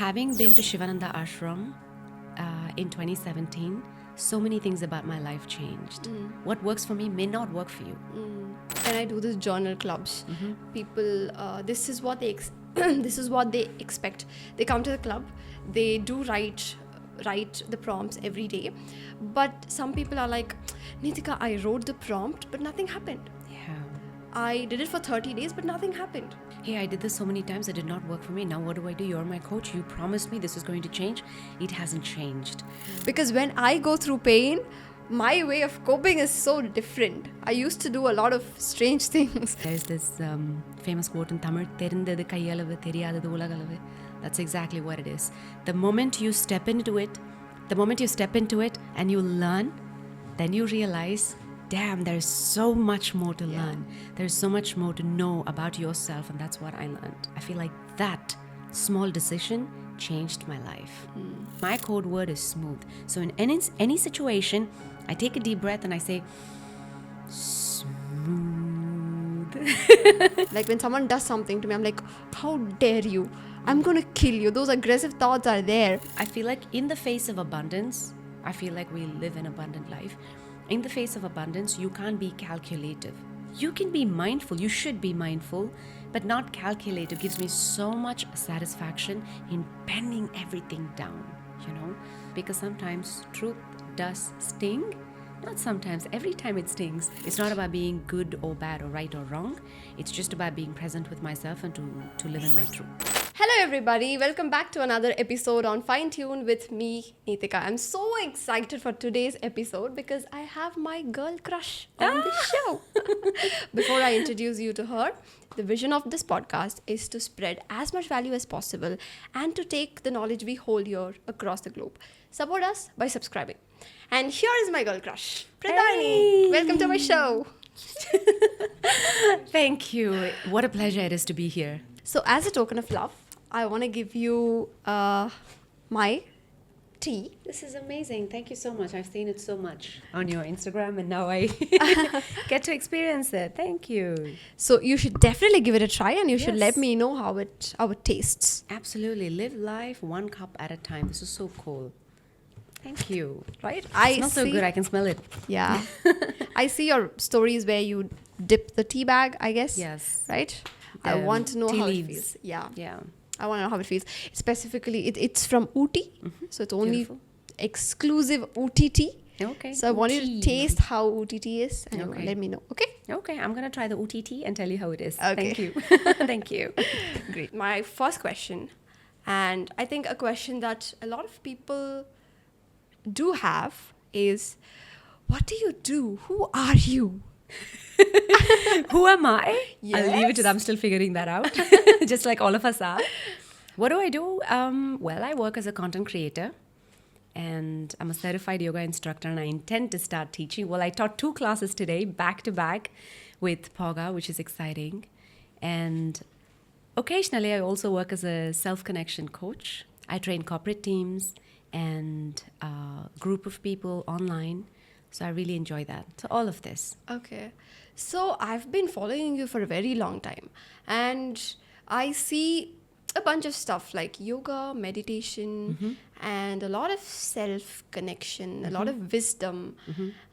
Having been to Shivananda Ashram in 2017, so many things about my life changed. What works for me may not work for you. When I do this journal clubs, people, this is what they this is what they expect. They come to the club, they do write the prompts every day, but some people are like, Neethika, I wrote the prompt, but nothing happened. Yeah. I did it for 30 days, but nothing happened. Hey, I did this so many times, it did not work for me. Now what do? You're my coach. You promised me this is going to change. It hasn't changed. Because when I go through pain, my way of coping is so different. I used to do a lot of strange things. There's this famous quote in Tamil, "Therindadu kaiyalavu, theriyadadu ulagalavu." That's exactly what it is. The moment you step into it and you learn, then you realize, damn, there's so much more to learn. There's so much more to know about yourself, and that's what I learned. I feel like that small decision changed my life. My code word is smooth. So in any situation, I take a deep breath and I say, smooth. Like when someone does something to me, I'm like, how dare you? I'm gonna kill you. Those aggressive thoughts are there. I feel like in the face of abundance, I feel like we live an abundant life. In the face of abundance, you can't be calculative. You can be mindful, you should be mindful, but not calculative. Gives me so much satisfaction in penning everything down, because sometimes truth does sting. Not sometimes, every time it stings. It's not about being good or bad or right or wrong. It's just about being present with myself and to live in my truth. Hello everybody, welcome back to another episode on FineTune with me, Neethika. I'm so excited for today's episode because I have my girl crush on the show. Before I introduce you to her, the vision of this podcast is to spread as much value as possible and to take the knowledge we hold here across the globe. Support us by subscribing. And here is my girl crush, Pradaini. Hey. Welcome to my show. Thank you. What a pleasure it is to be here. So as a token of love, I want to give you my tea. This is amazing. Thank you so much. I've seen it so much on your Instagram and now I get to experience it. Thank you. So you should definitely give it a try and you should Yes. let me know how it tastes. Absolutely. Live life one cup at a time. This is so cool. Thank you. Right? It smells so good. I can smell it. Yeah. I see your stories where you dip the tea bag, I guess. Yes. Right? I want to know tea how leaves. it feels. Yeah. Yeah. I want to know how it feels. Specifically, it's from Ooty. So it's only Beautiful. exclusive Ooty tea. Okay. So I want you to Ooty. taste how Ooty tea is and Okay. let me know. Okay? Okay. I'm going to try the OTT and tell you how it is. Okay. Thank you. Thank you. Great. My first question, and I think a question that a lot of people do have is, what do you do? Who are you? Who am I? Yes. I'll leave it to them. I'm still figuring that out. Just like all of us are. What do I do? Well, I work as a content creator and I'm a certified yoga instructor and I intend to start teaching. Well, I taught 2 classes today, back to back with Poga, which is exciting. And occasionally I also work as a self-connection coach. I train corporate teams and a group of people online. So I really enjoy that. So all of this. Okay. So I've been following you for a very long time and I see a bunch of stuff like yoga, meditation, and a lot of self-connection, a lot of wisdom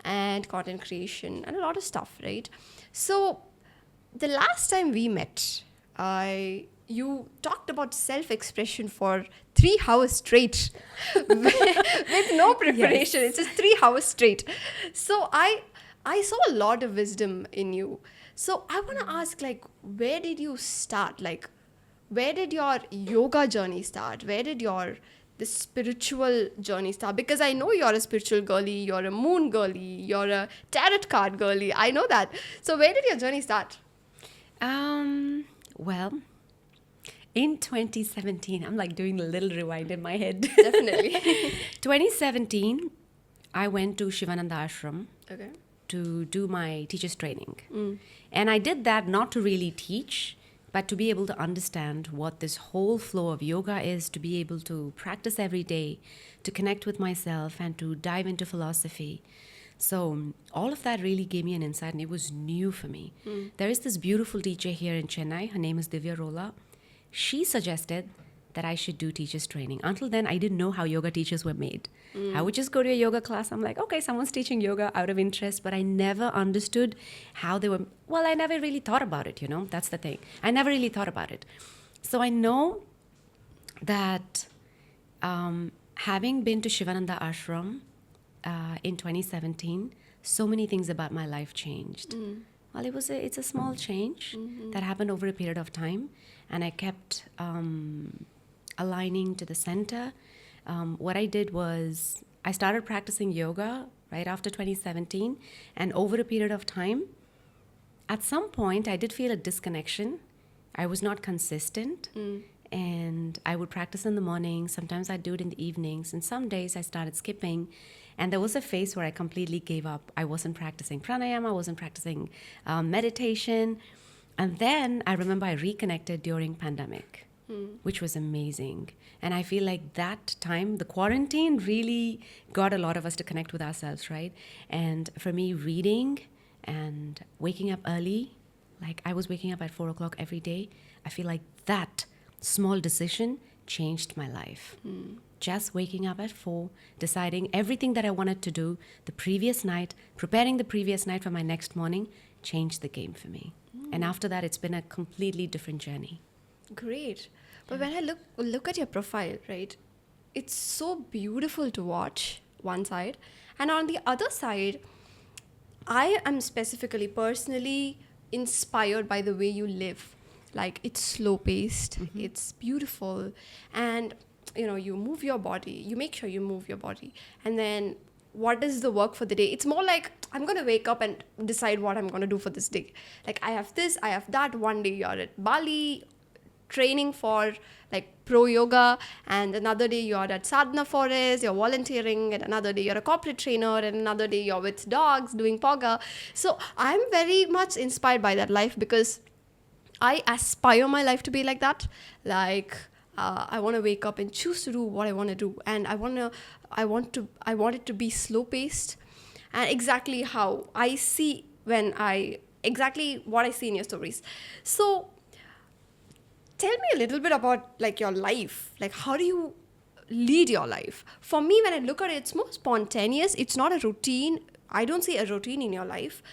and content creation and a lot of stuff, right? So the last time we met, you talked about self-expression for 3 hours straight with no preparation. It's just 3 hours straight. So I saw a lot of wisdom in you. So I want to ask, like, where did you start? Like, where did your yoga journey start? Where did the spiritual journey start? Because I know you're a spiritual girly, you're a moon girly, you're a tarot card girly. I know that. So where did your journey start? Well, in 2017, I'm like doing a little rewind in my head. Definitely. 2017, I went to Shivananda Ashram Okay. to do my teacher's training. And I did that not to really teach, but to be able to understand what this whole flow of yoga is, to be able to practice every day, to connect with myself and to dive into philosophy. So all of that really gave me an insight and it was new for me. There is this beautiful teacher here in Chennai. Her name is Divya Rola. She suggested that I should do teachers training. Until then, I didn't know how yoga teachers were made. I would just go to a yoga class. I'm like, okay, someone's teaching yoga out of interest, but I never understood how they were. Well, I never really thought about it, That's the thing. I never really thought about it. So I know that having been to Shivananda Ashram in 2017, so many things about my life changed. Well, it's a small change that happened over a period of time, and I kept aligning to the center. What I did was I started practicing yoga right after 2017, and over a period of time, at some point, I did feel a disconnection. I was not consistent, and I would practice in the morning. Sometimes I'd do it in the evenings, and some days I started skipping. And there was a phase where I completely gave up. I wasn't practicing pranayama, I wasn't practicing meditation. And then I remember I reconnected during pandemic, which was amazing. And I feel like that time, the quarantine really got a lot of us to connect with ourselves, right? And for me, reading and waking up early, like I was waking up at 4 o'clock every day. I feel like that small decision changed my life. Just waking up at 4, deciding everything that I wanted to do the previous night, preparing the previous night for my next morning, changed the game for me. And after that, it's been a completely different journey. Great. But when I look at your profile, right, it's so beautiful to watch, one side. And on the other side, I am specifically, personally inspired by the way you live. Like, it's slow-paced, it's beautiful, and you move your body, you make sure you move your body, and then what is the work for the day? It's more like, I'm going to wake up and decide what I'm going to do for this day. Like, I have this, I have that. One day you're at Bali training for like pro yoga, and another day you're at Sadhana Forest, you're volunteering, and another day you're a corporate trainer, and another day you're with dogs doing poga. So I'm very much inspired by that life, because I aspire my life to be like that. Like, I want to wake up and choose to do what I want to do, and I want it to be slow paced, and exactly how I see exactly what I see in your stories. So, tell me a little bit about like your life. Like, how do you lead your life? For me, when I look at it, it's more spontaneous. It's not a routine. I don't see a routine in your life.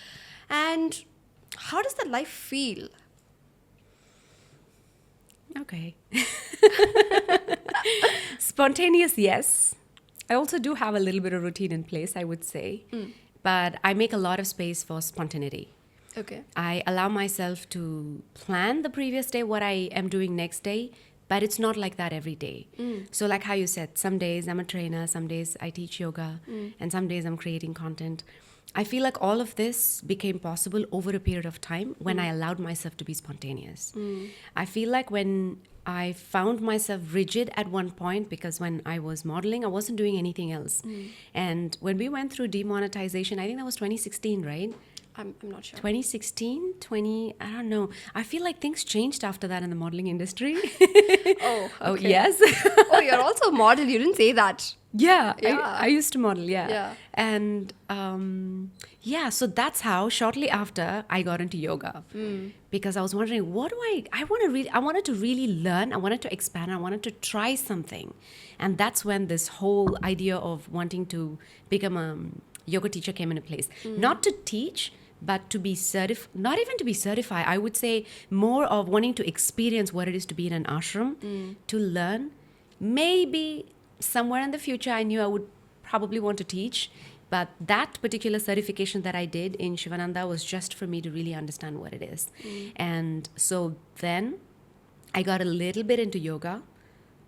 And how does that life feel? Okay. Spontaneous, yes. I also do have a little bit of routine in place, I would say. But I make a lot of space for spontaneity. Okay. I allow myself to plan the previous day, what I am doing next day, but it's not like that every day. So like how you said, some days I'm a trainer, some days I teach yoga, and some days I'm creating content. I feel like all of this became possible over a period of time when I allowed myself to be spontaneous. I feel like when I found myself rigid at one point, because when I was modeling, I wasn't doing anything else. And when we went through demonetization, I think that was 2016, right? I'm not sure. 2016, I don't know. I feel like things changed after that in the modeling industry. Oh, okay. Oh, yes. Oh, you're also a model. You didn't say that. Yeah. Yeah. I used to model, yeah. Yeah. And so that's how shortly after I got into yoga. Because I was wondering, what do I wanted to really learn, I wanted to expand, I wanted to try something. And that's when this whole idea of wanting to become a yoga teacher came into place. Not to teach, but to be certified, not even to be certified, I would say more of wanting to experience what it is to be in an ashram, to learn. Maybe somewhere in the future, I knew I would probably want to teach, but that particular certification that I did in Shivananda was just for me to really understand what it is. And so then I got a little bit into yoga.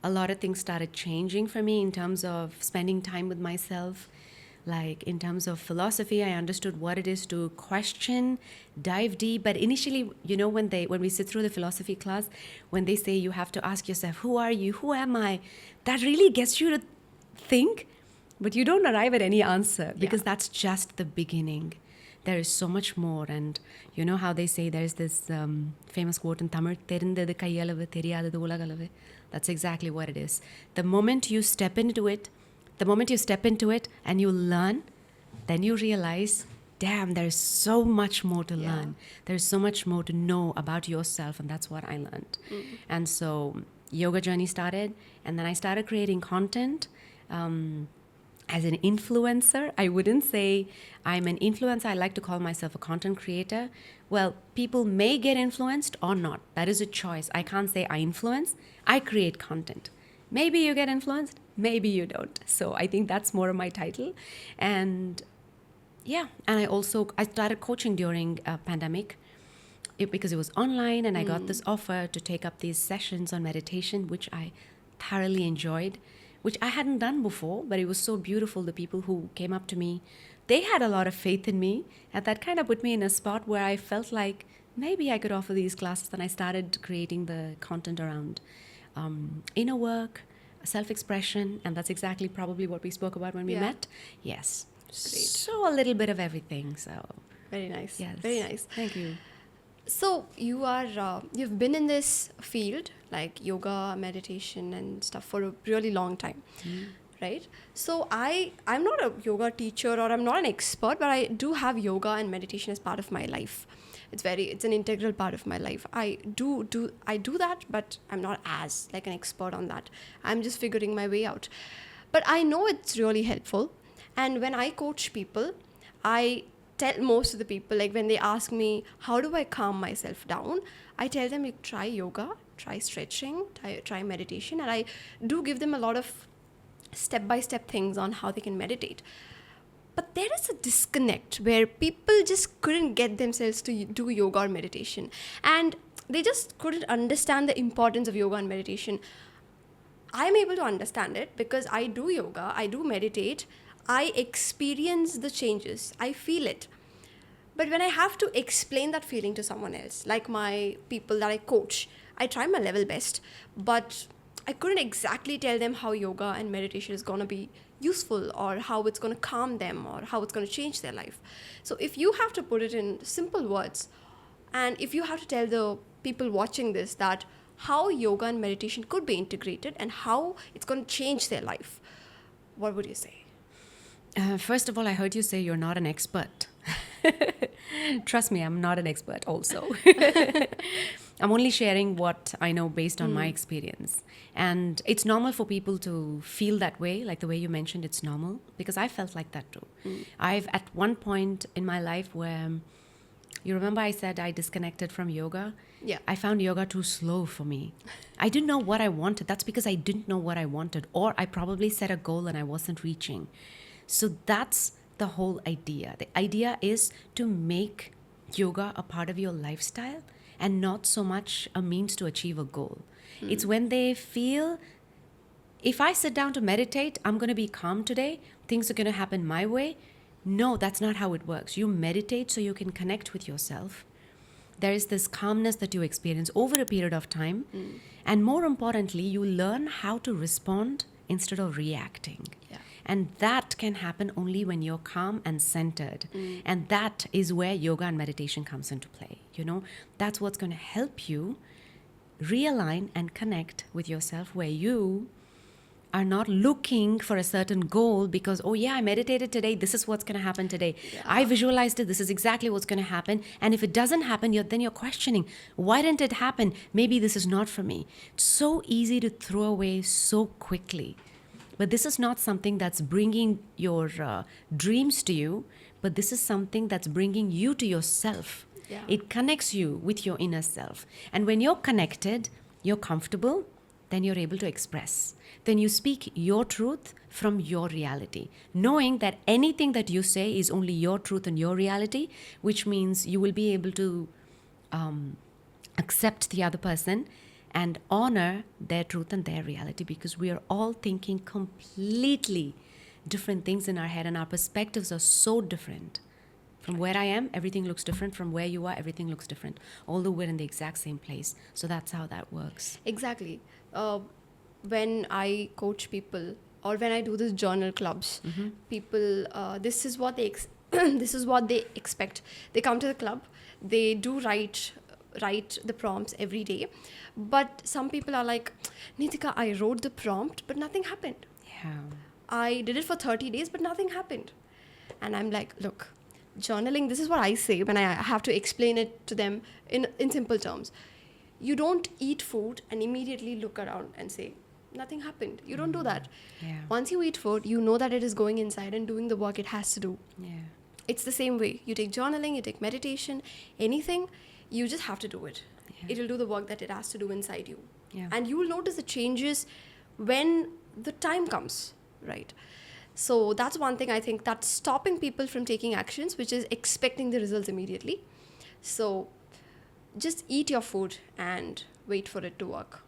A lot of things started changing for me in terms of spending time with myself. Like in terms of philosophy, I understood what it is to question, dive deep. But initially, when we sit through the philosophy class, when they say you have to ask yourself, who are you? Who am I? That really gets you to think, but you don't arrive at any answer, because that's just the beginning. There is so much more. And you know how they say there's this famous quote in Tamil, "Therindadu kaiyalavu, theriyadadu ulagalavu." That's exactly what it is. The moment you step into it and you learn, then you realize, damn, there's so much more to learn. There's so much more to know about yourself, and that's what I learned. And so yoga journey started, and then I started creating content. As an influencer, I wouldn't say I'm an influencer. I like to call myself a content creator. Well, people may get influenced or not. That is a choice. I can't say I influence. I create content. Maybe you get influenced, maybe you don't. So I think that's more of my title. And yeah, and I started coaching during a pandemic because it was online, and I got this offer to take up these sessions on meditation, which I thoroughly enjoyed, which I hadn't done before, but it was so beautiful. The people who came up to me, they had a lot of faith in me, and that kind of put me in a spot where I felt like maybe I could offer these classes. And I started creating the content around inner work, self-expression, and that's exactly probably what we spoke about when we met. Yes. Great. So a little bit of everything. So Very nice. yes. Very nice. Thank you. So you've been in this field like yoga, meditation and stuff for a really long time, right? So I'm not a yoga teacher or I'm not an expert, but I do have yoga and meditation as part of my life. It's an integral part of my life. I do that, but I'm not as like an expert on that. I'm just figuring my way out. But I know it's really helpful. And when I coach people, I tell most of the people, like when they ask me, how do I calm myself down? I tell them, you try yoga, try stretching, try meditation. And I do give them a lot of step-by-step things on how they can meditate. But there is a disconnect where people just couldn't get themselves to do yoga or meditation. And they just couldn't understand the importance of yoga and meditation. I'm able to understand it because I do yoga, I do meditate, I experience the changes, I feel it. But when I have to explain that feeling to someone else, like my people that I coach, I try my level best, but I couldn't exactly tell them how yoga and meditation is going to be useful or how it's going to calm them or how it's going to change their life. So if you have to put it in simple words, and if you have to tell the people watching this that how yoga and meditation could be integrated and how it's going to change their life, what would you say? First of all, I heard you say you're not an expert. Trust me, I'm not an expert also. I'm only sharing what I know based on my experience. And it's normal for people to feel that way, like the way you mentioned, it's normal, because I felt like that too. I've at one point in my life where, you remember I said I disconnected from yoga? Yeah. I found yoga too slow for me. I didn't know what I wanted. That's because I didn't know what I wanted, or I probably set a goal and I wasn't reaching. So that's the whole idea. The idea is to make yoga a part of your lifestyle and not so much a means to achieve a goal. It's when they feel, if I sit down to meditate, I'm going to be calm today, things are going to happen my way. No, that's not how it works. You meditate so you can connect with yourself. There is this calmness that you experience over a period of time. And more importantly, you learn how to respond instead of reacting. Yeah. And that can happen only when you're calm and centered. And that is where yoga and meditation comes into play. You know, that's what's going to help you realign and connect with yourself, where you are not looking for a certain goal because, oh yeah, I meditated today, this is what's going to happen today. Yeah. I visualized it, this is exactly what's going to happen. And if it doesn't happen, then you're questioning, why didn't it happen? Maybe this is not for me. It's so easy to throw away so quickly. But this is not something that's bringing your dreams to you, but this is something that's bringing you to yourself. Yeah. It connects you with your inner self. And when you're connected, you're comfortable, then you're able to express. Then you speak your truth from your reality, knowing that anything that you say is only your truth and your reality, which means you will be able to accept the other person and honor their truth and their reality, because we are all thinking completely different things in our head, and our perspectives are so different. From where I am, everything looks different. From where you are, everything looks different. Although we're in the exact same place. So that's how that works. Exactly. When I coach people or when I do these journal clubs, people, this is what they this is what they expect. They come to the club, they do write the prompts every day, but some people are like, Neethika, I wrote the prompt, but nothing happened. Yeah. I did it for 30 days, but nothing happened. And I'm like, look, journaling, this is what I say when I have to explain it to them in simple terms. You don't eat food and immediately look around and say, nothing happened. You don't do that. Yeah. Once you eat food, you know that it is going inside and doing the work it has to do. Yeah. It's the same way. You take journaling, you take meditation, anything, you just have to do it. Yeah. It will do the work that it has to do inside you. Yeah. And you will notice the changes when the time comes, right? So that's one thing I think that's stopping people from taking actions, which is expecting the results immediately. So just eat your food and wait for it to work.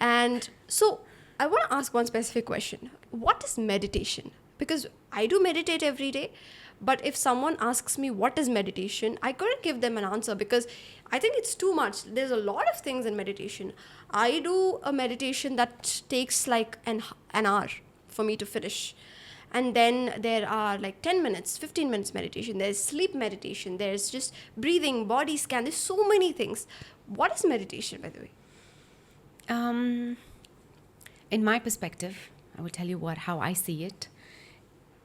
And so I want to ask one specific question. What is meditation? Because I do meditate every day, but if someone asks me what is meditation, I couldn't give them an answer because I think it's too much. There's a lot of things in meditation. I do a meditation that takes like an hour for me to finish. And then there are like 10 minutes, 15 minutes meditation. There's sleep meditation. There's just breathing, body scan. There's so many things. What is meditation, by the way? In my perspective, I will tell you how I see it.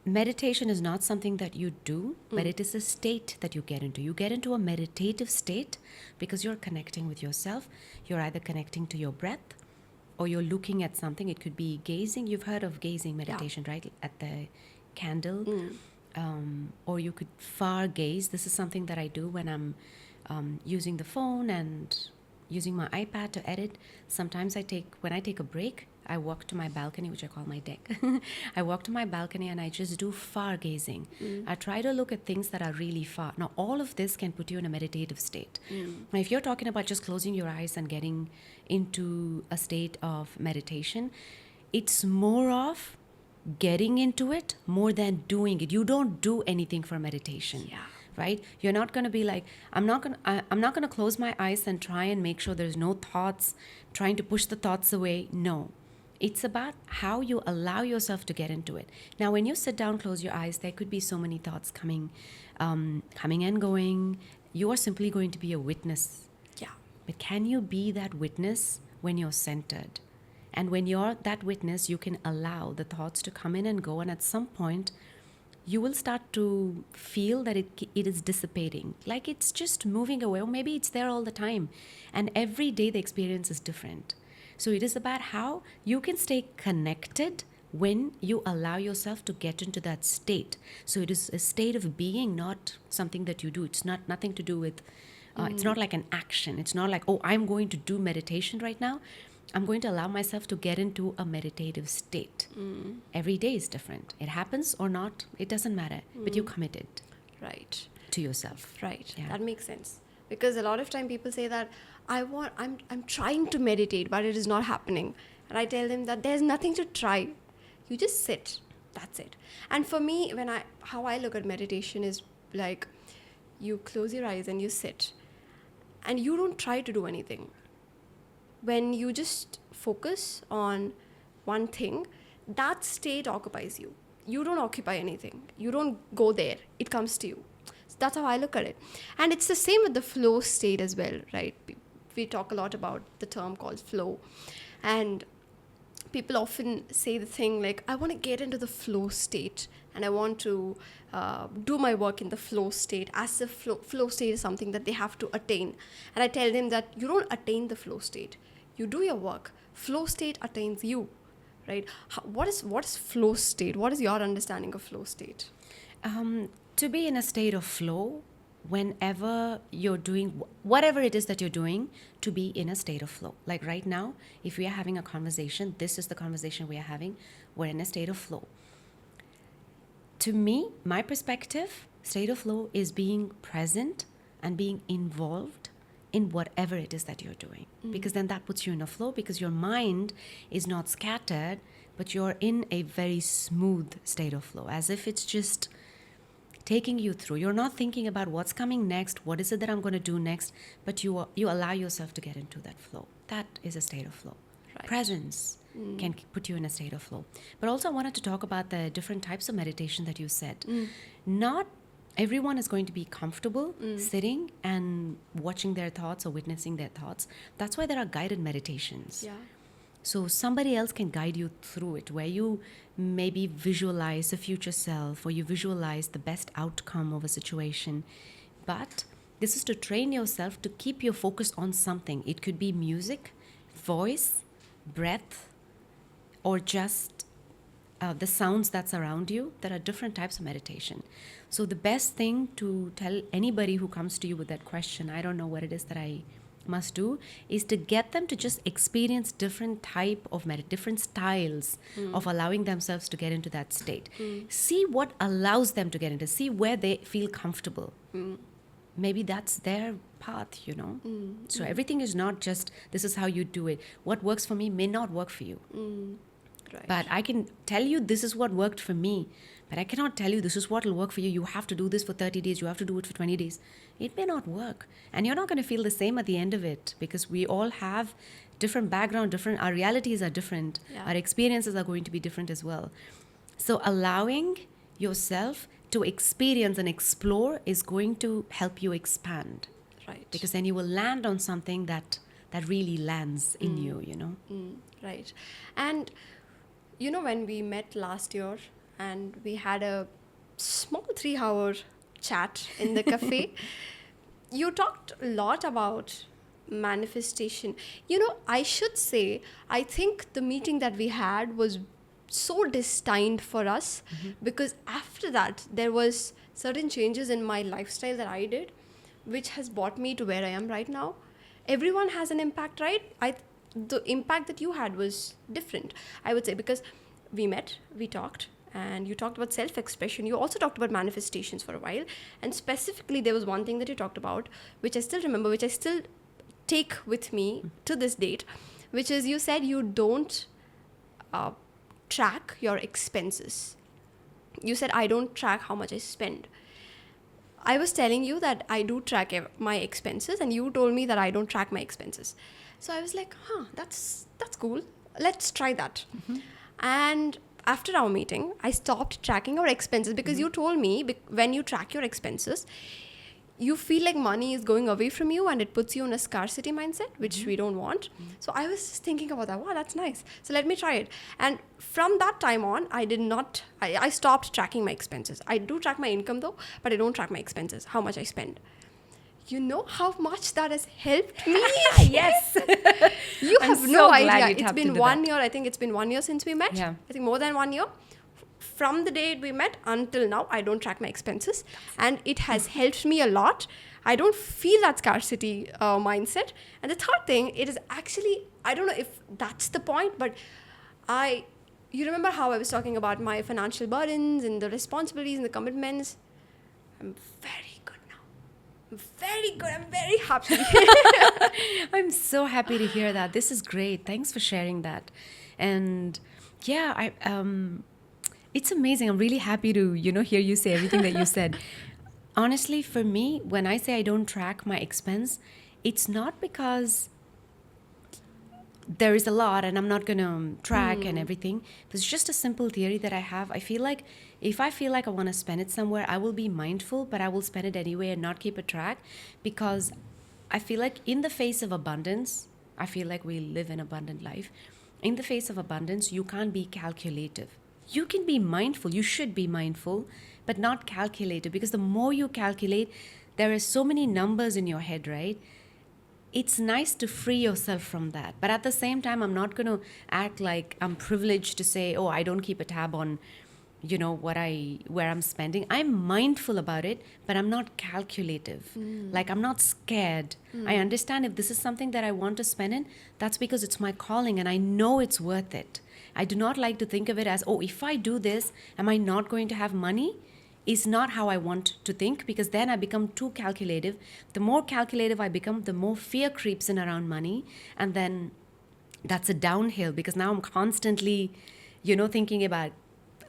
Meditation is not something that you do, but it is a state that you get into. You get into a meditative state because you're connecting with yourself. You're either connecting to your breath or you're looking at something. It could be gazing. You've heard of gazing meditation, right? At the candle. Or you could far gaze. This is something that I do when I'm using the phone and using my iPad to edit. Sometimes when I take a break, I walk to my balcony, which I call my deck. I walk to my balcony and I just do far gazing. I try to look at things that are really far. Now, all of this can put you in a meditative state. Now, if you're talking about just closing your eyes and getting into a state of meditation, it's more of getting into it more than doing it. You don't do anything for meditation. Yeah. Right? You're not going to be like, I'm not going to close my eyes and try and make sure there's no thoughts, trying to push the thoughts away. No. It's about how you allow yourself to get into it. Now, when you sit down, close your eyes, there could be so many thoughts coming and going. You are simply going to be a witness. Yeah. But can you be that witness when you're centered? And when you're that witness, you can allow the thoughts to come in and go. And at some point, you will start to feel that it is dissipating, like it's just moving away, or maybe it's there all the time. And every day the experience is different. So it is about how you can stay connected when you allow yourself to get into that state. So it is a state of being, not something that you do. It's nothing to do with, it's not like an action. It's not like, oh, I'm going to do meditation right now. I'm going to allow myself to get into a meditative state. Every day is different. It happens or not, it doesn't matter. But you committed Right. to yourself. Right. Yeah. That makes sense. Because a lot of time people say that I'm trying to meditate, but it is not happening. And I tell them that there's nothing to try. You just sit. That's it. And for me, how I look at meditation is like you close your eyes and you sit. And you don't try to do anything. When you just focus on one thing, that state occupies you. You don't occupy anything. You don't go there. It comes to you. So that's how I look at it. And it's the same with the flow state as well, right? We talk a lot about the term called flow. And people often say the thing like, I want to get into the flow state and I want to do my work in the flow state, as if flow state is something that they have to attain. And I tell them that you don't attain the flow state. You do your work. Flow state attains you, right? What is flow state? What is your understanding of flow state? To be in a state of flow, whenever you're doing whatever it is that you're doing, to be in a state of flow. Like right now, if we are having a conversation, this is the conversation we are having, we're in a state of flow. To me, my perspective, state of flow is being present and being involved in whatever it is that you're doing. Because then that puts you in a flow, because your mind is not scattered, but you're in a very smooth state of flow, as if it's just taking you through. You're not thinking about what's coming next, what is it that I'm going to do next, but you allow yourself to get into that flow. That is a state of flow. Right. Presence can put you in a state of flow. But also I wanted to talk about the different types of meditation that you said. Not everyone is going to be comfortable sitting and watching their thoughts or witnessing their thoughts. That's why there are guided meditations. Yeah. So somebody else can guide you through it, where you maybe visualize a future self or you visualize the best outcome of a situation. But This is to train yourself to keep your focus on something. It could be music, voice, breath, or just the sounds that's around you. There are different types of meditation. So the best thing to tell anybody who comes to you with that question, I don't know what it is that I must do, is to get them to just experience different type of different styles of allowing themselves to get into that state. See what allows them to get into, see where they feel comfortable. Maybe that's their path, So everything is not just, this is how you do it. What works for me may not work for you. Right. But I can tell you this is what worked for me. But I cannot tell you this is what will work for you. You have to do this for 30 days. You have to do it for 20 days. It may not work. And you're not going to feel the same at the end of it, because we all have different background, our realities are different. Yeah. Our experiences are going to be different as well. So allowing yourself to experience and explore is going to help you expand. Right. Because then you will land on something that really lands in you, Right. And when we met last year and we had a small 3-hour chat in the cafe, you talked a lot about manifestation. I should say, I think the meeting that we had was so destined for us, because after that there was certain changes in my lifestyle that I did, which has brought me to where I am right now. Everyone has an impact, right? The impact that you had was different, I would say, because we met, we talked, and you talked about self-expression. You also talked about manifestations for a while, and specifically there was one thing that you talked about, which I still remember, which I still take with me to this date, which is, you said you don't track your expenses. You said, I don't track how much I spend. I was telling you that I do track my expenses, and you told me that I don't track my expenses. So I was like, that's cool. Let's try that. And after our meeting, I stopped tracking our expenses, because you told me when you track your expenses, you feel like money is going away from you and it puts you in a scarcity mindset, which we don't want. So I was just thinking about that. Wow, that's nice. So let me try it. And from that time on, I stopped tracking my expenses. I do track my income though, but I don't track my expenses, how much I spend. You know how much that has helped me? Yes. You I'm have so no glad idea. you It's tapped been into 1 that. year. I think it's been 1 year since we met. Yeah. I think more than 1 year. From the day we met until now, I don't track my expenses. And it has helped me a lot. I don't feel that scarcity mindset. And the third thing, it is actually, I don't know if that's the point, but you remember how I was talking about my financial burdens and the responsibilities and the commitments? I'm very good now. I'm very good. I'm very happy. I'm so happy to hear that. This is great. Thanks for sharing that. And yeah, it's amazing. I'm really happy to, hear you say everything that you said. Honestly, for me, when I say I don't track my expense, it's not because there is a lot and I'm not going to track and everything. There's just a simple theory that I have. I feel like if I feel like I want to spend it somewhere, I will be mindful, but I will spend it anyway and not keep a track, because I feel like in the face of abundance, I feel like we live an abundant life. In the face of abundance, you can't be calculative. You can be mindful. You should be mindful, but not calculative, because the more you calculate, there are so many numbers in your head, right? It's nice to free yourself from that. But at the same time, I'm not going to act like I'm privileged to say, oh, I don't keep a tab on, where I'm spending. I'm mindful about it, but I'm not calculative. Like, I'm not scared. I understand if this is something that I want to spend in, that's because it's my calling and I know it's worth it. I do not like to think of it as, oh, if I do this, am I not going to have money? Is not how I want to think, because then I become too calculative. The more calculative I become, the more fear creeps in around money. And then that's a downhill, because now I'm constantly, thinking about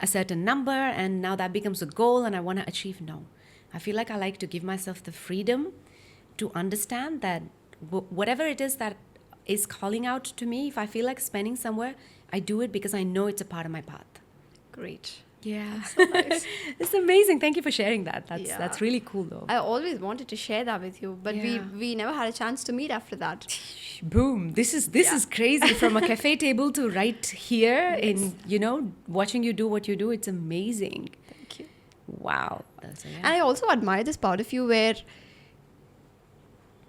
a certain number, and now that becomes a goal and I want to achieve. No, I feel like I like to give myself the freedom to understand that whatever it is that is calling out to me, if I feel like spending somewhere, I do it because I know it's a part of my path. Great. Yeah. So nice. It's amazing. Thank you for sharing that. That's Yeah. that's really cool though. I always wanted to share that with you, but Yeah. we never had a chance to meet after that. Boom. This is crazy. From a cafe table to right here in, watching you do what you do. It's amazing. Thank you. Wow. So, yeah. And I also admire this part of you where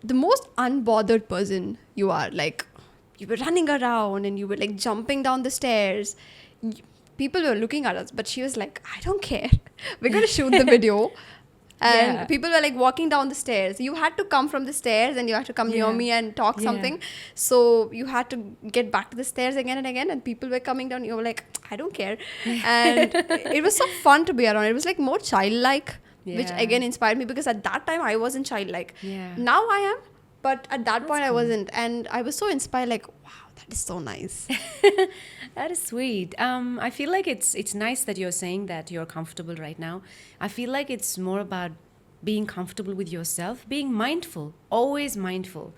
the most unbothered person you are. Like, you were running around and you were like jumping down the stairs. People were looking at us, but she was like, I don't care. We're going to shoot the video. And Yeah. people were like walking down the stairs. You had to come from the stairs and you had to come near Yeah. me and talk Yeah. something. So you had to get back to the stairs again and again. And people were coming down. You were like, I don't care. And it was so fun to be around. It was like more childlike, which Yeah. again inspired me, because at that time I wasn't childlike. Yeah. Now I am, but at that That's point I cool. wasn't. And I was so inspired, like, wow, that is so nice. That is sweet. I feel like it's nice that you're saying that you're comfortable right now. I feel like it's more about being comfortable with yourself, being mindful, always mindful.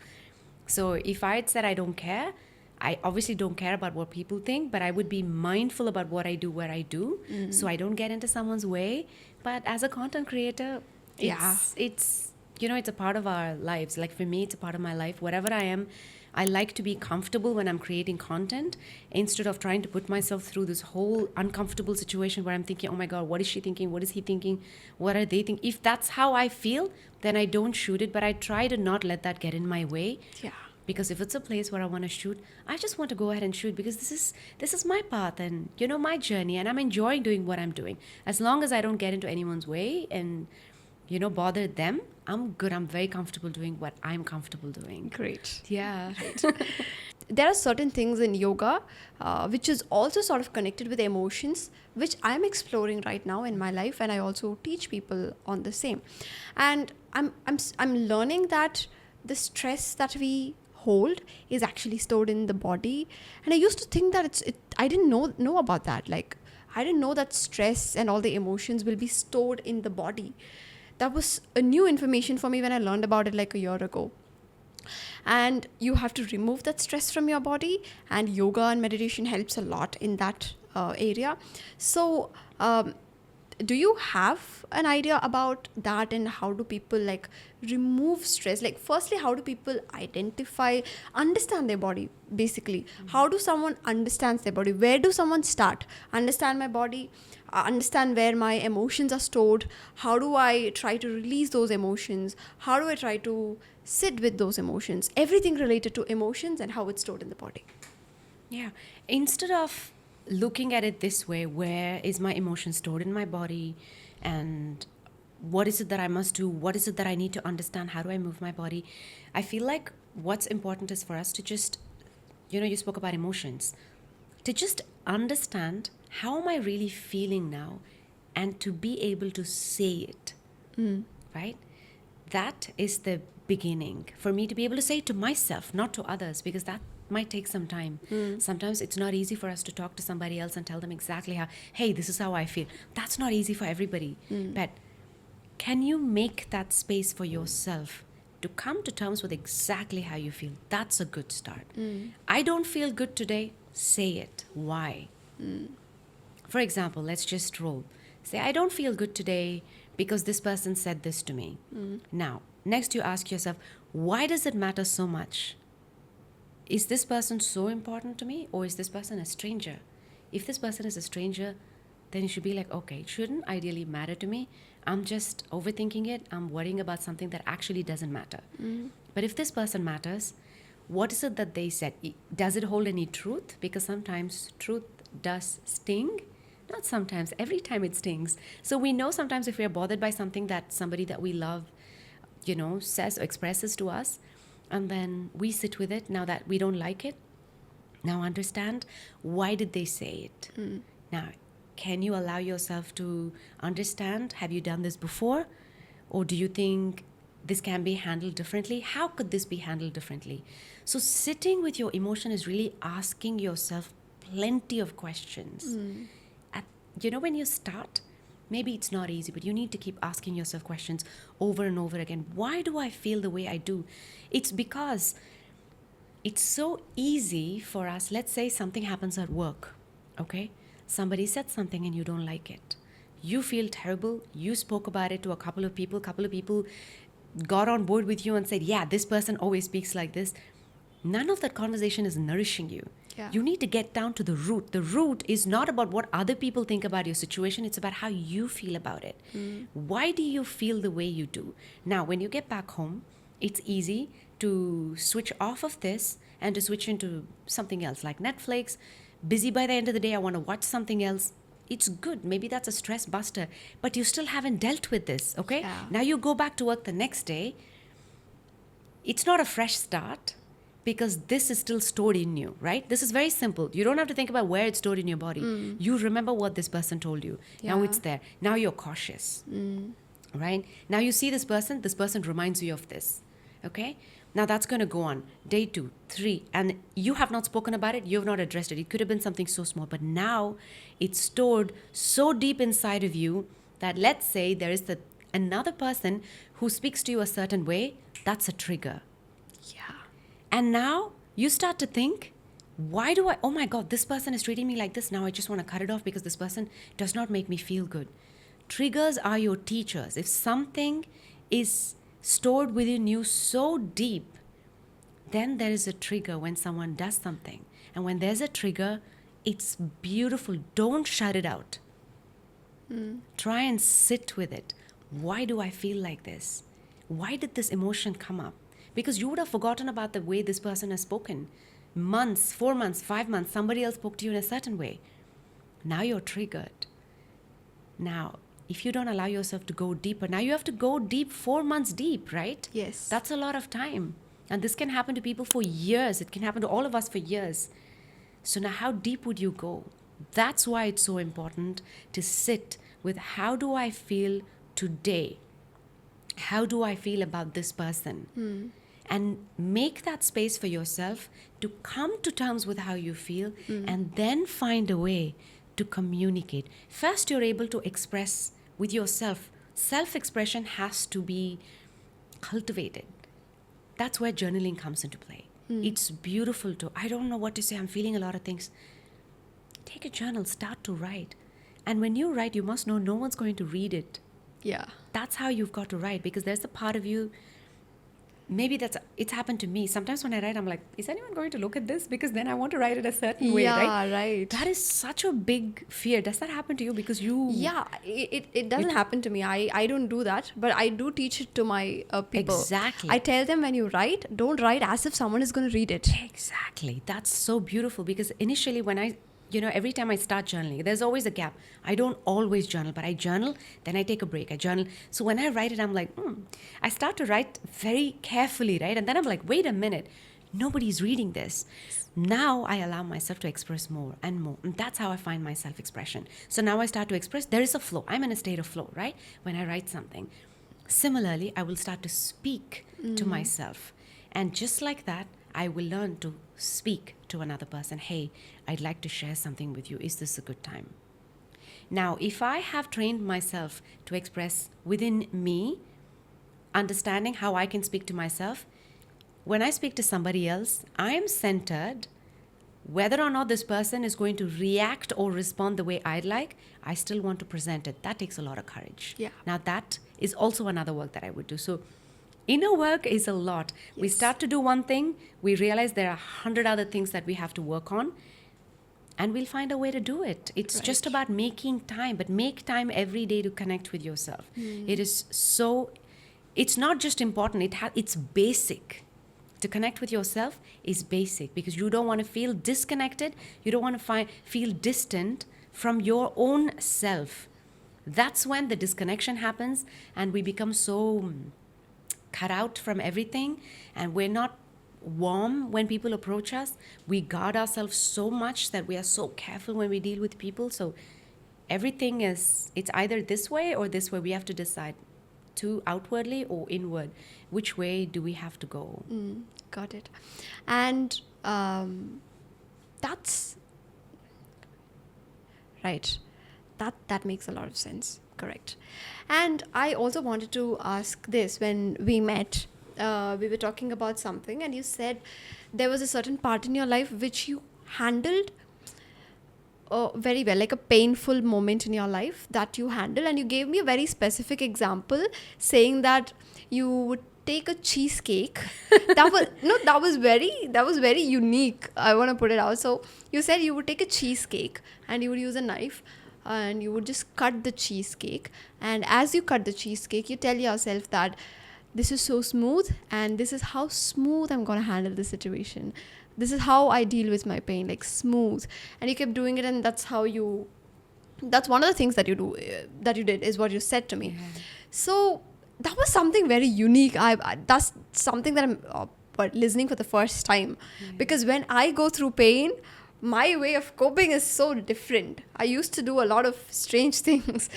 So if I had said I don't care, I obviously don't care about what people think, but I would be mindful about what I do, where I do, so I don't get into someone's way. But as a content creator, it's it's a part of our lives. Like for me, it's a part of my life. Wherever I am, I like to be comfortable when I'm creating content instead of trying to put myself through this whole uncomfortable situation where I'm thinking, oh my God, what is she thinking? What is he thinking? What are they thinking? If that's how I feel, then I don't shoot it, but I try to not let that get in my way. Yeah. Because if it's a place where I want to shoot, I just want to go ahead and shoot because this is my path and my journey, and I'm enjoying doing what I'm doing. As long as I don't get into anyone's way and bother them, I'm good. I'm very comfortable doing what I'm comfortable doing. Great. Yeah. There are certain things in yoga which is also sort of connected with emotions, which I'm exploring right now in my life, and I also teach people on the same. And I'm learning that the stress that we hold is actually stored in the body. And I used to think that I didn't know about that. Like, I didn't know that stress and all the emotions will be stored in the body. That was a new information for me when I learned about it like a year ago. And you have to remove that stress from your body, and yoga and meditation helps a lot in that area. So do you have an idea about that, and how do people like remove stress? Like, firstly, how do people understand their body? Basically, how do someone understands their body? Where do someone start? Understand my body, understand where my emotions are stored. How do I try to release those emotions? How do I try to sit with those emotions? Everything related to emotions and how it's stored in the body. Yeah. Instead of looking at it this way, where is my emotion stored in my body, and what is it that I must do? What is it that I need to understand? How do I move my body? I feel like what's important is for us to just, you spoke about emotions, to just understand how am I really feeling now, and to be able to say it, right? That is the beginning for me to be able to say it to myself, not to others, because that might take some time. Sometimes it's not easy for us to talk to somebody else and tell them exactly how, hey, this is how I feel. That's not easy for everybody. But can you make that space for yourself to come to terms with exactly how you feel? That's a good start. I don't feel good today. Say it. Why? For example, let's just roll. Say, I don't feel good today because this person said this to me. Now, next you ask yourself, why does it matter so much? Is this person so important to me, or is this person a stranger? If this person is a stranger, then you should be like, okay, it shouldn't ideally matter to me. I'm just overthinking it. I'm worrying about something that actually doesn't matter. But if this person matters, what is it that they said? Does it hold any truth? Because sometimes truth does sting. Not sometimes, every time it stings. So we know sometimes if we are bothered by something that somebody that we love, says or expresses to us, and then we sit with it. Now that we don't like it, now understand, why did they say it? Now, can you allow yourself to understand, have you done this before? Or do you think this can be handled differently? How could this be handled differently? So sitting with your emotion is really asking yourself plenty of questions. When you start, maybe it's not easy, but you need to keep asking yourself questions over and over again. Why do I feel the way I do? It's because it's so easy for us. Let's say something happens at work, okay? Somebody said something and you don't like it. You feel terrible. You spoke about it to a couple of people. Got on board with you and said, yeah, this person always speaks like this. None of that conversation is nourishing you. Yeah. You need to get down to the root. The root is not about what other people think about your situation. It's about how you feel about it. Why do you feel the way you do? Now, when you get back home, it's easy to switch off of this and to switch into something else like Netflix. Busy by the end of the day, I want to watch something else. It's good. Maybe that's a stress buster, but you still haven't dealt with this, okay? Yeah. Now you go back to work the next day. It's not a fresh start because this is still stored in you, right? This is very simple. You don't have to think about where it's stored in your body. You remember what this person told you. Now Yeah. it's there. Now you're cautious, right? Now you see this person reminds you of this, okay? Now that's going to go on day 2, 3, and you have not spoken about it. You have not addressed it. It could have been something so small, but now it's stored so deep inside of you that, let's say there is another person who speaks to you a certain way. That's a trigger. Yeah. And now you start to think, oh my God, this person is treating me like this. Now I just want to cut it off because this person does not make me feel good. Triggers are your teachers. If something is stored within you so deep, then there is a trigger when someone does something. And when there's a trigger, it's beautiful. Don't shut it out. Try and sit with it. Why do I feel like this? Why did this emotion come up? Because you would have forgotten about the way this person has spoken. Months, 4 months, 5 months, somebody else spoke to you in a certain way. Now you're triggered. Now, if you don't allow yourself to go deeper, now you have to go deep, 4 months deep, right? Yes. That's a lot of time. And this can happen to people for years. It can happen to all of us for years. So now how deep would you go? That's why it's so important to sit with, how do I feel today? How do I feel about this person? And make that space for yourself to come to terms with how you feel and then find a way to communicate. First, you're able to express with yourself. Self-expression has to be cultivated. That's where journaling comes into play. It's beautiful to, I don't know what to say, I'm feeling a lot of things. Take a journal, start to write. And when you write, you must know no one's going to read it. Yeah. That's how you've got to write, because there's a part of you, maybe it's happened to me. Sometimes when I write, I'm like, is anyone going to look at this? Because then I want to write it a certain way, right? Yeah, right. That is such a big fear. Does that happen to you? Because you... Yeah, it doesn't happen to me. I don't do that, but I do teach it to my people. Exactly. I tell them, when you write, don't write as if someone is going to read it. Exactly. That's so beautiful, because initially when every time I start journaling, there's always a gap. I don't always journal, but I journal, then I take a break. I journal. So when I write it, I'm like, I start to write very carefully, right? And then I'm like, wait a minute, nobody's reading this. Now I allow myself to express more and more. And that's how I find my self-expression. So now I start to express. There is a flow. I'm in a state of flow, right? When I write something. Similarly, I will start to speak to myself. And just like that, I will learn to speak to another person. Hey, I'd like to share something with you. Is this a good time? Now, if I have trained myself to express within me, understanding how I can speak to myself, when I speak to somebody else, I am centered. Whether or not this person is going to react or respond the way I'd like, I still want to present it. That takes a lot of courage. Yeah. Now, that is also another work that I would do. So, inner work is a lot. Yes. We start to do one thing, we realize there are 100 other things that we have to work on, and we'll find a way to do it. It's Right. just about making time, but make time every day to connect with yourself. It is so, it's not just important, it's basic. To connect with yourself is basic, because you don't want to feel disconnected, you don't want to feel distant from your own self. That's when the disconnection happens and we become so cut out from everything, and we're not warm when people approach us. We guard ourselves so much that we are so careful when we deal with people. So everything it's either this way or this way. We have to decide, to outwardly or inward. Which way do we have to go? Got it. And that's right. That makes a lot of sense. Correct. And I also wanted to ask this. When we met, we were talking about something, and you said there was a certain part in your life which you handled very well, like a painful moment in your life that you handle, and you gave me a very specific example, saying that you would take a cheesecake. that was very unique. I want to put it out. So you said you would take a cheesecake and you would use a knife and you would just cut the cheesecake, and as you cut the cheesecake, you tell yourself that this is so smooth, and this is how smooth I'm going to handle the situation. This is how I deal with my pain, like smooth. And you kept doing it, and that's one of the things that you do, that you did, is what you said to me. Yeah. So that was something very unique. That's something that I'm listening for the first time. Because when I go through pain, my way of coping is so different. I used to do a lot of strange things,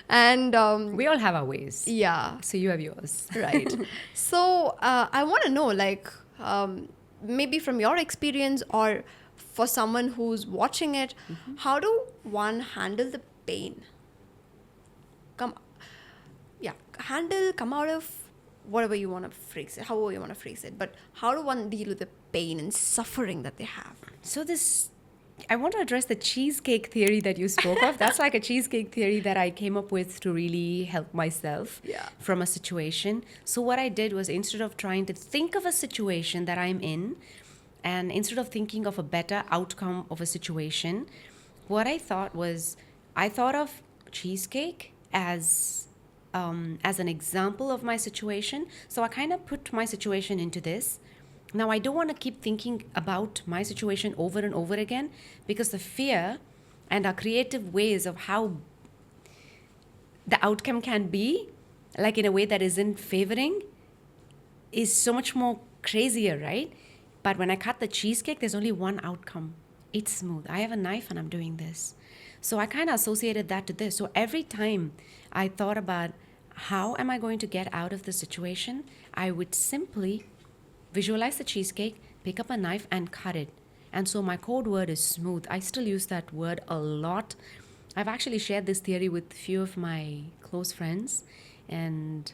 and We all have our ways. yeah, So you have yours. right. So I want to know, like, maybe from your experience, or for someone who's watching it, how do one handle the pain? Come out of whatever you want to phrase it, however you want to phrase it, but how do one deal with the pain and suffering that they have? So I want to address the cheesecake theory that you spoke of. That's like a cheesecake theory that I came up with to really help myself from a situation. So what I did was, instead of trying to think of a situation that I'm in, and instead of thinking of a better outcome of a situation, what I thought of cheesecake as an example of my situation. So I kind of put my situation into this. Now, I don't want to keep thinking about my situation over and over again, because the fear and our creative ways of how the outcome can be, like in a way that isn't favoring, is so much more crazier, right? But when I cut the cheesecake, there's only one outcome. It's smooth. I have a knife and I'm doing this. So I kind of associated that to this. So every time I thought about how am I going to get out of the situation, I would simply visualize the cheesecake, pick up a knife and cut it. And so my code word is smooth. I still use that word a lot. I've actually shared this theory with a few of my close friends, and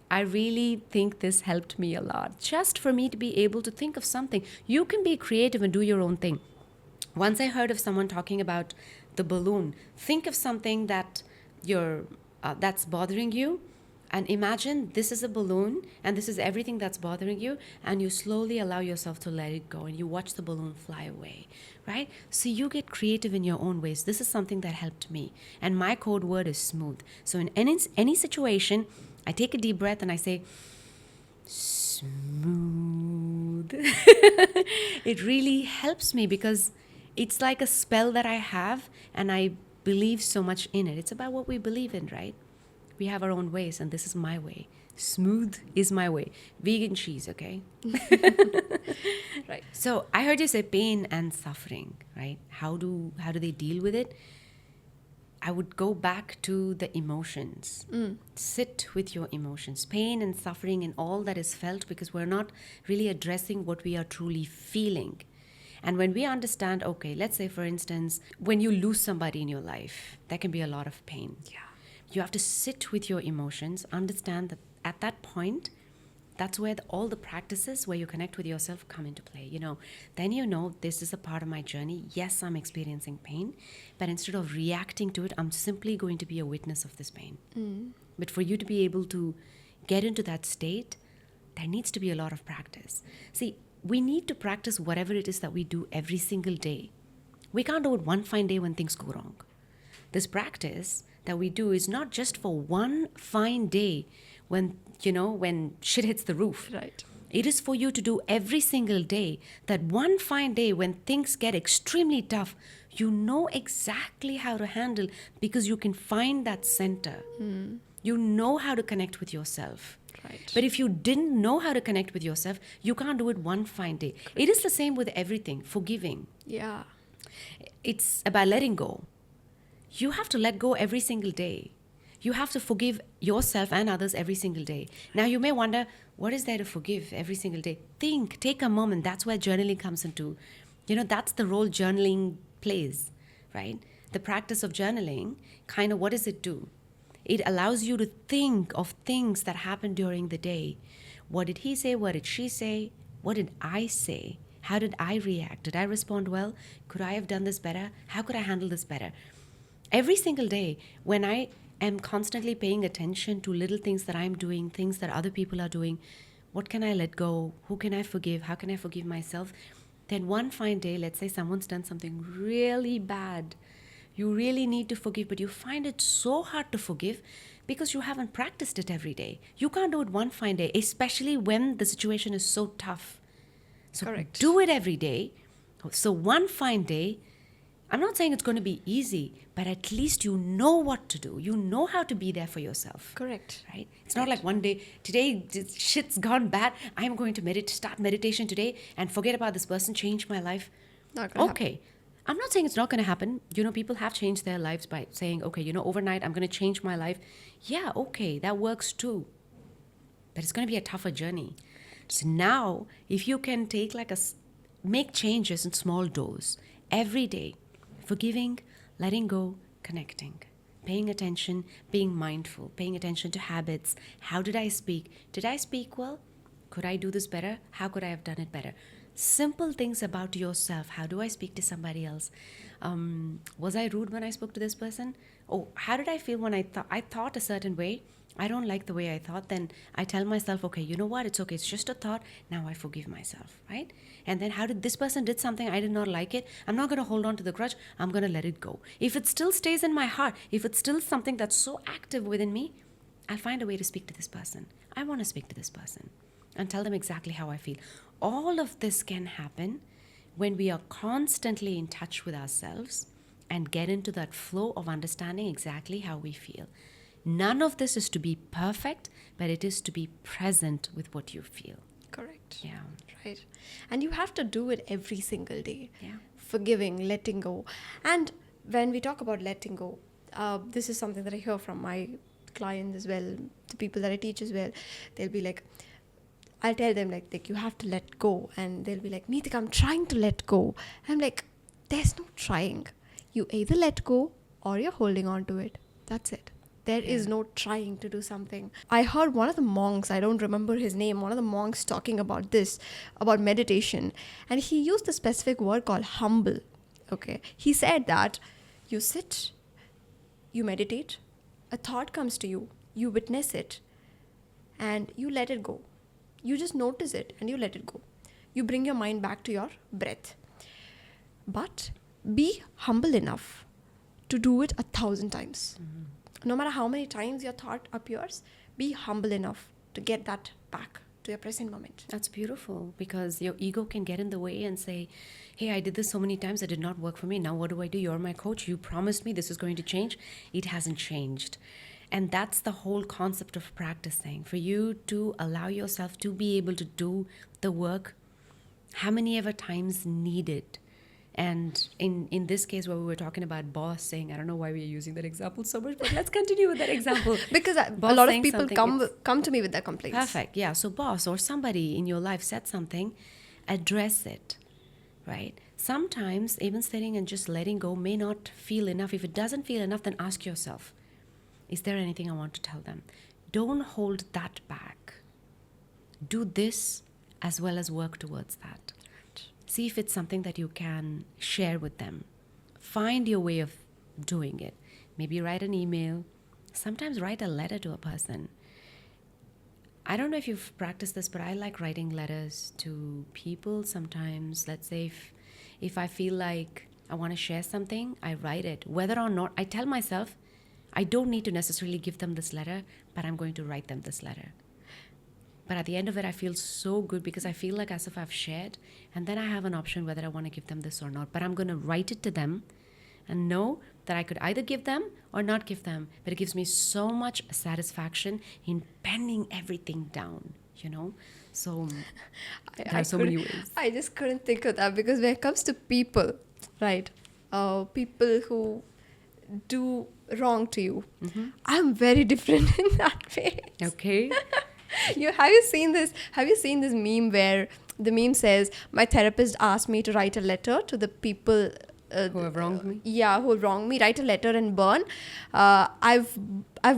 I really think this helped me a lot. Just for me to be able to think of something. You can be creative and do your own thing. Once I heard of someone talking about the balloon. Think of something that that's bothering you, and imagine this is a balloon and this is everything that's bothering you, and you slowly allow yourself to let it go and you watch the balloon fly away, right? So you get creative in your own ways. This is something that helped me, and my code word is smooth. So in any situation, I take a deep breath and I say smooth. It really helps me because it's like a spell that I have, and I believe so much in it. It's about what we believe in, right? We have our own ways, and this is my way. Smooth is my way. Vegan cheese, okay? Right. So I heard you say pain and suffering, right? How do they deal with it? I would go back to the emotions. Sit with your emotions, pain and suffering and all that is felt, because we're not really addressing what we are truly feeling. And when we understand, okay, let's say, for instance, when you lose somebody in your life, there can be a lot of pain. Yeah. You have to sit with your emotions, understand that at that point, that's where all the practices where you connect with yourself come into play. Then this is a part of my journey. Yes, I'm experiencing pain, but instead of reacting to it, I'm simply going to be a witness of this pain. But for you to be able to get into that state, there needs to be a lot of practice. See, we need to practice whatever it is that we do every single day. We can't do it one fine day when things go wrong. This practice that we do is not just for one fine day when shit hits the roof. Right. It is for you to do every single day. That one fine day when things get extremely tough, you know exactly how to handle, because you can find that center. You know how to connect with yourself. Right. But if you didn't know how to connect with yourself, you can't do it one fine day. Correct. It is the same with everything. Forgiving. Yeah. It's about letting go. You have to let go every single day. You have to forgive yourself and others every single day. Now, you may wonder, what is there to forgive every single day? Take a moment. That's where journaling comes into, that's the role journaling plays, right? The practice of journaling, kind of, what does it do? It allows you to think of things that happened during the day. What did he say? What did she say? What did I say? How did I react? Did I respond well? Could I have done this better? How could I handle this better? Every single day, when I am constantly paying attention to little things that I'm doing, things that other people are doing, what can I let go? Who can I forgive? How can I forgive myself? Then one fine day, let's say someone's done something really bad. You really need to forgive, but you find it so hard to forgive because you haven't practiced it every day. You can't do it one fine day, especially when the situation is so tough. So Correct. do it every day. So one fine day, I'm not saying it's going to be easy, but at least you know what to do. You know how to be there for yourself. Correct. Right? It's not like one day, today shit's gone bad. I'm going to start meditation today and forget about this person, change my life. Not gonna happen. Okay. I'm not saying it's not going to happen. People have changed their lives by saying, okay, overnight I'm going to change my life. Yeah, okay, that works too. But it's going to be a tougher journey. So now, if you can take make changes in small doses every day, forgiving, letting go, connecting, paying attention, being mindful, paying attention to habits. How did I speak? Did I speak well? Could I do this better? How could I have done it better? Simple things about yourself. How do I speak to somebody else? Was I rude when I spoke to this person? Oh, how did I feel when I thought a certain way? I don't like the way I thought. Then I tell myself, okay, you know what? It's okay. It's just a thought. Now I forgive myself, right? And then how did this person did something? I did not like it. I'm not going to hold on to the grudge. I'm going to let it go. If it still stays in my heart, if it's still something that's so active within me, I'll find a way to speak to this person. I want to speak to this person and tell them exactly how I feel. All of this can happen when we are constantly in touch with ourselves and get into that flow of understanding exactly how we feel. None of this is to be perfect, but it is to be present with what you feel. Correct. Yeah. Right. And you have to do it every single day. Yeah. Forgiving, letting go. And when we talk about letting go, this is something that I hear from my clients as well, the people that I teach as well. They'll be like, I'll tell them like you have to let go. And they'll be like, Neethika, I'm trying to let go. I'm like, there's no trying. You either let go or you're holding on to it. That's it. There is no trying to do something. I heard one of the monks, I don't remember his name, one of the monks talking about this, about meditation. And he used a specific word called humble. Okay. He said that you sit, you meditate, a thought comes to you, you witness it, and you let it go. You just notice it and you let it go. You bring your mind back to your breath. But be humble enough to do it 1,000 times. Mm-hmm. No matter how many times your thought appears, be humble enough to get that back to your present moment. That's beautiful, because your ego can get in the way and say, hey, I did this so many times, it did not work for me. Now what do I do? You're my coach. You promised me this is going to change. It hasn't changed. And that's the whole concept of practicing, for you to allow yourself to be able to do the work how many ever times needed. And in this case where we were talking about boss saying, I don't know why we are using that example so much, but let's continue with that example. Because a lot of people come to me with their complaints. Perfect. Yeah. So boss or somebody in your life said something, address it, right? Sometimes even sitting and just letting go may not feel enough. If it doesn't feel enough, then ask yourself, is there anything I want to tell them? Don't hold that back. Do this as well as work towards that. See if it's something that you can share with them. Find your way of doing it. Maybe write an email. Sometimes write a letter to a person. I don't know if you've practiced this, but I like writing letters to people sometimes. Let's say if I feel like I want to share something, I write it. Whether or not, I tell myself, I don't need to necessarily give them this letter, but I'm going to write them this letter. But at the end of it, I feel so good because I feel like as if I've shared, and then I have an option whether I want to give them this or not. But I'm going to write it to them and know that I could either give them or not give them. But it gives me so much satisfaction in penning everything down, So there are so many ways. I just couldn't think of that, because when it comes to people, right, people who do wrong to you, mm-hmm. I'm very different in that way. Okay. Have you seen this meme where the meme says, my therapist asked me to write a letter to the people who have wronged me? Who wronged me. Write a letter and burn. I've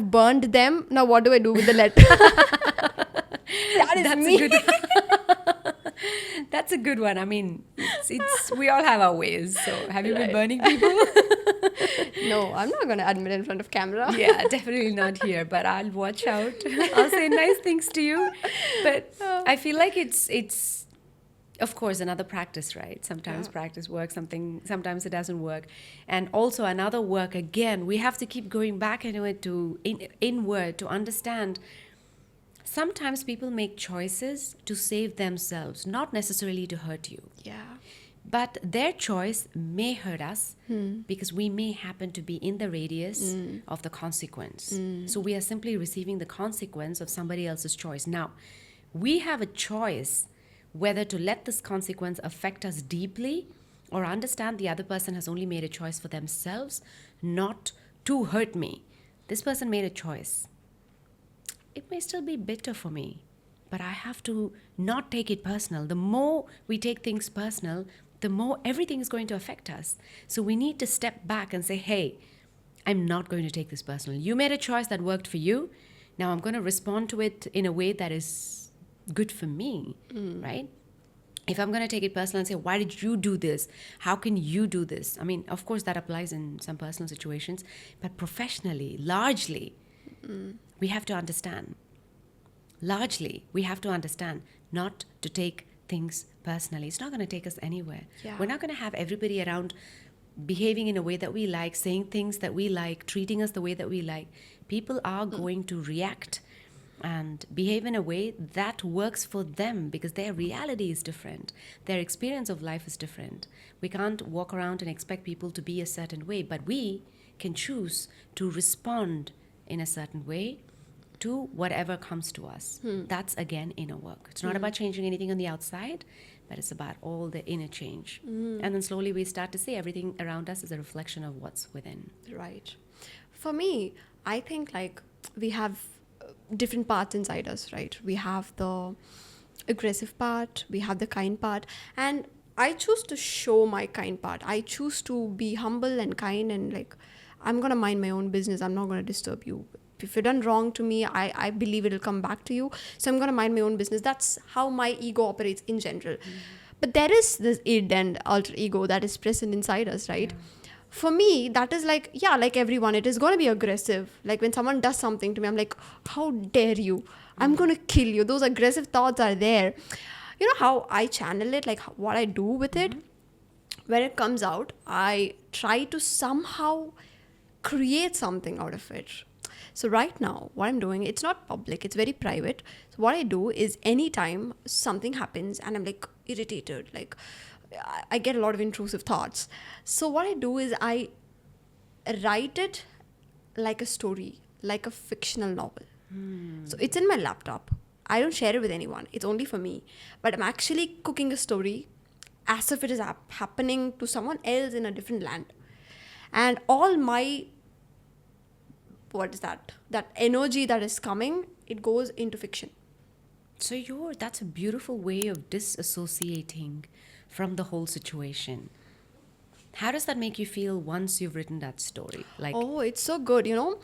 burned them. Now what do I do with the letter? That's me. That's a good one. I mean, it's we all have our ways. So have you been burning people? No, I'm not going to admit in front of camera. Yeah, definitely not here. But I'll watch out. I'll say nice things to you. But I feel like it's Of course, another practice, right? Sometimes Yeah. practice works, sometimes it doesn't work. And also another work, again, we have to keep going back into it inward to understand. Sometimes people make choices to save themselves, not necessarily to hurt you. Yeah. But their choice may hurt us because we may happen to be in the radius of the consequence. So we are simply receiving the consequence of somebody else's choice. Now, we have a choice whether to let this consequence affect us deeply or understand the other person has only made a choice for themselves, not to hurt me. This person made a choice. It may still be bitter for me, but I have to not take it personal. The more we take things personal, the more everything is going to affect us. So we need to step back and say, hey, I'm not going to take this personal. You made a choice that worked for you. Now I'm going to respond to it in a way that is good for me, right? If I'm going to take it personal and say, why did you do this? How can you do this? I mean, of course, that applies in some personal situations, but professionally, largely, we have to understand. Largely, we have to understand not to take things personally. It's not going to take us anywhere. Yeah. We're not going to have everybody around behaving in a way that we like, saying things that we like, treating us the way that we like. People are going to react and behave in a way that works for them because their reality is different. Their experience of life is different. We can't walk around and expect people to be a certain way, but we can choose to respond in a certain way to whatever comes to us. That's again inner work. It's not about changing anything on the outside, but it's about all the inner change. And then slowly we start to see everything around us is a reflection of what's within. Right. For me, I think like we have different parts inside us, right? We have the aggressive part, we have the kind part, and I choose to show my kind part. I choose to be humble and kind and like, I'm going to mind my own business. I'm not going to disturb you. If you've done wrong to me, I believe it'll come back to you. So I'm going to mind my own business. That's how my ego operates in general. But there is this id and alter ego that is present inside us, right? Yeah. For me, that is like, yeah, like everyone, it is going to be aggressive. Like when someone does something to me, I'm like, how dare you? I'm going to kill you. Those aggressive thoughts are there. You know how I channel it, like what I do with it? When it comes out, I try to somehow create something out of it. So right now, what I'm doing, it's not public, it's very private. So what I do is anytime something happens and I'm like irritated, like I get a lot of intrusive thoughts. So what I do is I write it like a story, like a fictional novel. So it's in my laptop. I don't share it with anyone. It's only for me. But I'm actually cooking a story as if it is happening to someone else in a different land. And all my, what is that energy that is coming, it goes into fiction. So that's a beautiful way of disassociating from the whole situation. How does that make you feel once you've written that story? Like, Oh, it's so good, you know.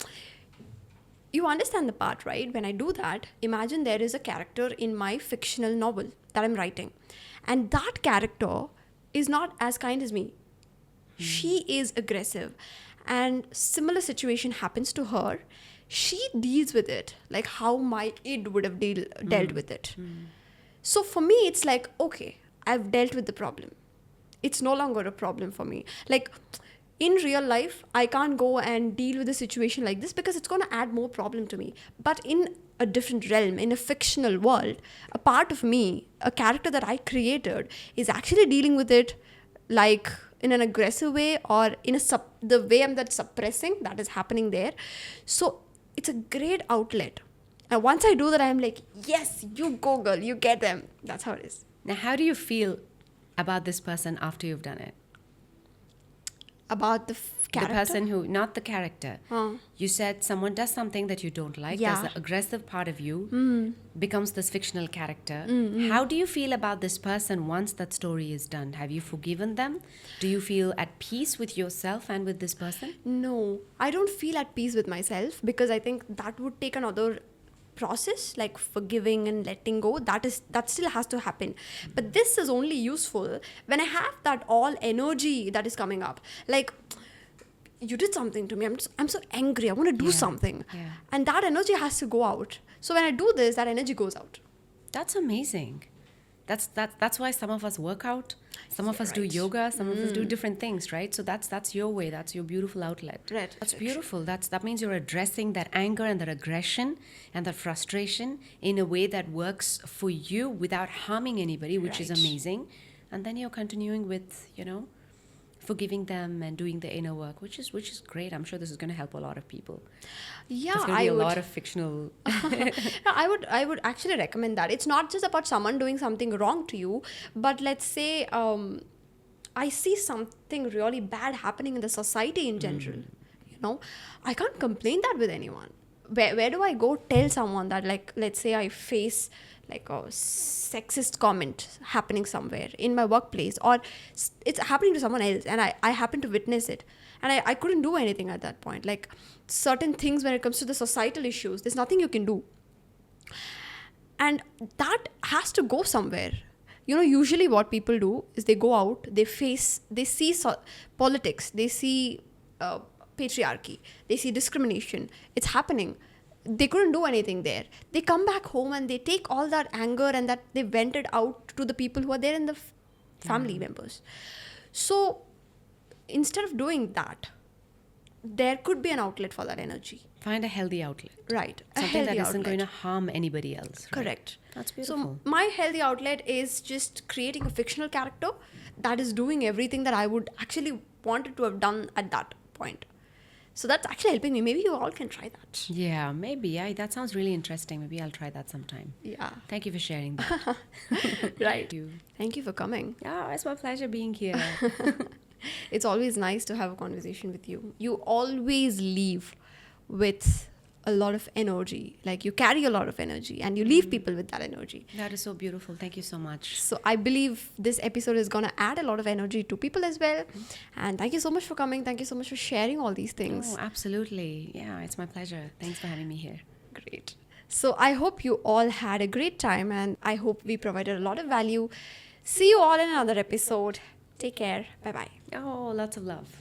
You understand the part, right? When I do that, imagine there is a character in my fictional novel that I'm writing. And that character is not as kind as me. She is aggressive. And similar situation happens to her. She deals with it like how my id would have dealt with it. So for me, it's like, okay, I've dealt with the problem. It's no longer a problem for me. Like in real life, I can't go and deal with a situation like this because it's going to add more problem to me. But in a different realm, in a fictional world, a part of me, a character that I created, is actually dealing with it like in an aggressive way or in the way I'm that suppressing that is happening there. So it's a great outlet. And once I do that, I'm like, yes, you go girl, you get them. That's how it is. now how do you feel about this person after you've done it? About the character? The person who, not the character. You said someone does something that you don't like. Yeah. There's the aggressive part of you becomes this fictional character. How do you feel about this person once that story is done? Have you forgiven them? Do you feel at peace with yourself and with this person? No, I don't feel at peace with myself because I think that would take another process, like forgiving and letting go. That still has to happen. But this is only useful when I have that all energy that is coming up. Like, you did something to me. I'm so angry. I want to do something. Yeah. And that energy has to go out. So when I do this, that energy goes out. That's amazing. That's why some of us work out, some of us do Right. yoga, some of us do different things, right? So that's your way, that's your beautiful outlet. Right. That's beautiful. That means you're addressing that anger and that aggression and that frustration in a way that works for you without harming anybody, which is Right. amazing. And then you're continuing with, forgiving them and doing the inner work, which is great. I'm sure this is going to help a lot of people. Yeah, There's going to be I a would. lot of fictional. No, I would actually recommend that. It's not just about someone doing something wrong to you, but let's say I see something really bad happening in the society in general. I can't complain that with anyone. Where do I go tell someone that, like, let's say I face like a sexist comment happening somewhere in my workplace, or it's happening to someone else, and I happen to witness it, and I couldn't do anything at that point. Like, certain things when it comes to the societal issues, there's nothing you can do, and that has to go somewhere. Usually what people do is they go out, they see politics, they see patriarchy, they see discrimination, it's happening. They couldn't do anything there. They come back home and they take all that anger and that they vented out to the people who are there in the family members. So instead of doing that, there could be an outlet for that energy. Find a healthy outlet. Right. A Something that healthy isn't going to outlet. harm anybody else. Right? Correct. That's beautiful. So my healthy outlet is just creating a fictional character that is doing everything that I would actually wanted to have done at that point. So that's actually helping me. Maybe you all can try that. Yeah, maybe. Yeah, that sounds really interesting. Maybe I'll try that sometime. Yeah. Thank you for sharing that. Right. You. Thank you for coming. Yeah, it's my pleasure being here. It's always nice to have a conversation with you. You always leave with a lot of energy. Like, you carry a lot of energy and you leave people with that energy. That is so beautiful. Thank you so much. So I believe this episode is going to add a lot of energy to people as well. And thank you so much for coming. Thank you so much for sharing all these things. Oh, absolutely. Yeah, it's my pleasure. Thanks for having me here. Great. So I hope you all had a great time, and I hope we provided a lot of value. See you all in another episode. Take care. Bye-bye. Oh, lots of love.